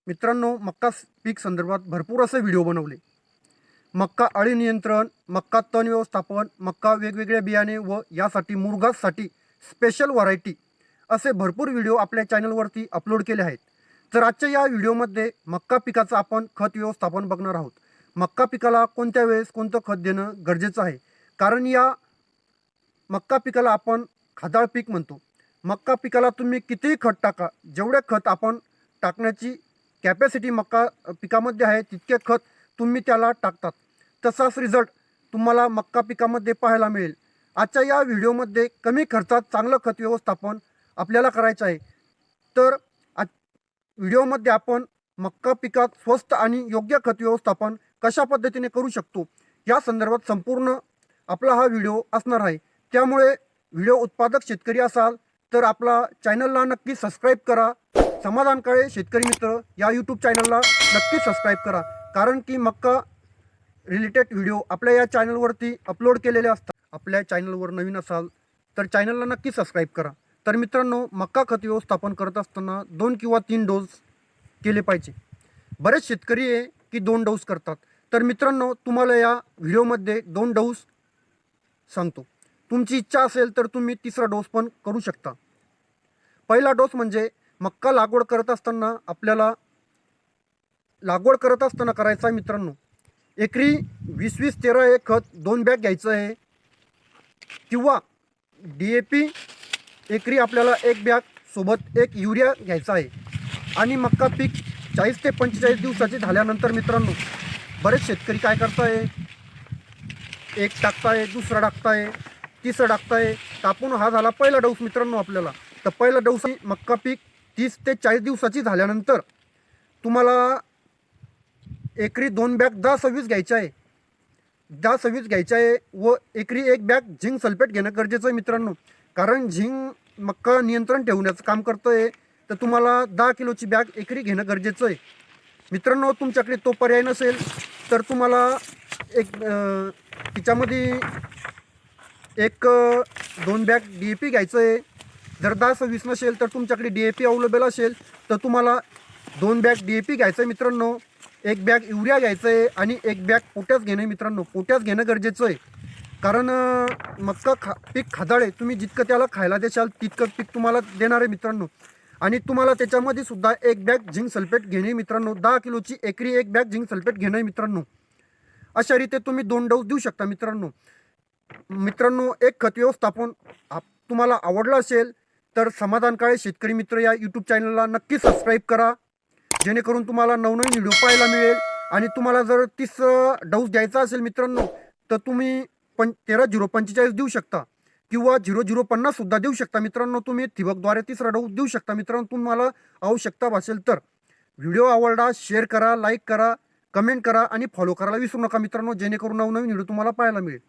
मित्रांनो, मक्का पीक संदर्भात भरपूर असे व्हिडिओ बनवले. मक्का अळी नियंत्रण, मक्का तण व्यवस्थापन, मक्का वेगवेगळ्या बियाणे व यासाठी मुरघाससाठी स्पेशल व्हरायटी असे भरपूर व्हिडिओ आपल्या चॅनलवरती अपलोड केले आहेत. तर आजच्या या व्हिडिओमध्ये मक्का पिकाचं आपण खत व्यवस्थापन बघणार आहोत. मक्का पिकाला कोणत्या वेळेस कोणतं खत देणं गरजेचं आहे, कारण या मक्का पिकाला आपण खादाळ पीक म्हणतो. मक्का पिकाला तुम्ही कितीही खत टाका, जेवढे खत आपण टाकण्याची कॅपॅसिटी मक्का पिकामध्ये आहे तितके खत तुम्ही त्याला टाकतात, तसाच रिझल्ट तुम्हाला मक्का पिकामध्ये पाहायला मिळेल. आजच्या या व्हिडिओमध्ये कमी खर्चात चांगलं खत व्यवस्थापन आपल्याला करायचं आहे. तर आज व्हिडिओमध्ये आपण मक्का पिकात स्वस्त आणि योग्य खत व्यवस्थापन कशा पद्धतीने करू शकतो या संदर्भात संपूर्ण आपला हा व्हिडिओ असणार आहे. त्यामुळे व्हिडिओ उत्पादक शेतकरी असाल तर आपला चॅनलला नक्की सबस्क्राईब करा. समाधान काळे शेतकरी मित्र या यूट्यूब चॅनलला नक्की सबस्क्राईब करा, कारण की मक्का रिलेटेड व्हिडिओ आपल्या या चॅनलवरती अपलोड केलेले असतात. आपल्या चॅनलवर नवीन असाल तर चॅनलला नक्की सबस्क्राईब करा. तर मित्रांनो, मक्का खत व्यवस्थापन करत असताना 2 किंवा 3 डोस केले पाहिजे. बरेच शेतकरी आहे की 2 डोस करतात. तर मित्रांनो, तुम्हाला या व्हिडिओमध्ये 2 डोस सांगतो. तुमची इच्छा असेल तर तुम्ही 3रा डोस पण करू शकता. पहिला डोस म्हणजे मक्का लागवड करत असताना आपल्याला करायचं आहे मित्रांनो. एकरी 20-20-13 हे खत 2 बॅग घ्यायचं आहे, किंवा DAP एकरी आपल्याला 1 बॅग सोबत 1 युरिया घ्यायचा आहे. आणि मक्का पीक 40 ते 45 दिवसाचे झाल्यानंतर मित्रांनो, बरेच शेतकरी काय करताय, एक टाकताय, दुसरा टाकताय, तिसरा टाकताय. कापून हा झाला पहिला डोस मित्रांनो आपल्याला. तर पहिला डोस मक्का पीक 30 ते 40 दिवसाची झाल्यानंतर तुम्हाला एकरी 2 बॅग 10-26 घ्यायचं आहे. 10-26 घ्यायचं आहे व एकरी 1 बॅग झिंक सल्फेट घेणं गरजेचं आहे मित्रांनो. कारण झिंक मक्का नियंत्रण ठेवण्याचं काम करतं आहे. तर तुम्हाला 10 किलोची बॅग एकरी घेणं गरजेचं आहे मित्रांनो. तुमच्याकडे तो पर्याय नसेल तर तुम्हाला एक तिच्यामध्ये 2 बॅग DAP घ्यायचं आहे. जर 10-26 नसेल तर तुमच्याकडे DAP अवेलेबल असेल तर तुम्हाला 2 बॅग DAP घ्यायचं आहे मित्रांनो. 1 बॅग युरिया घ्यायचं आहे आणि 1 बॅग पोटॅश घेणं मित्रांनो. पोटॅश घेणं गरजेचं आहे, कारण मक्का पीक खादाळ आहे. तुम्ही जितकं त्याला खायला देशाल तितकं पीक तुम्हाला देणार आहे मित्रांनो. आणि तुम्हाला त्याच्यामध्ये सुद्धा 1 बॅग झिंक सल्फेट घेणे मित्रांनो. 10 किलोची एकरी 1 बॅग झिंक सल्फेट घेणं मित्रांनो. अशा रीते तुम्ही 2 डोस देऊ शकता मित्रांनो. एक खत व्यवस्थापन तुम्हाला आवडलं असेल तर समाधान काळे शेतकरी मित्र या यूट्यूब चॅनलला नक्की सबस्क्राईब करा, जेणेकरून तुम्हाला नवनवीन व्हिडिओ पाहायला मिळेल. आणि तुम्हाला जर 30 डोस द्यायचा असेल मित्रांनो तर तुम्ही 13-0-45 देऊ शकता, किंवा 0050 सुद्धा देऊ शकता मित्रांनो. तुम्ही ठिबकद्वारे 3रा डोस देऊ शकता मित्रांनो, तुम्हाला आवश्यकता असेल तर. व्हिडिओ आवडला शेअर करा, लाईक करा, कमेंट करा आणि फॉलो करायला विसरू नका मित्रांनो, जेणेकरून नवनवीन व्हिडिओ तुम्हाला पाहायला मिळेल.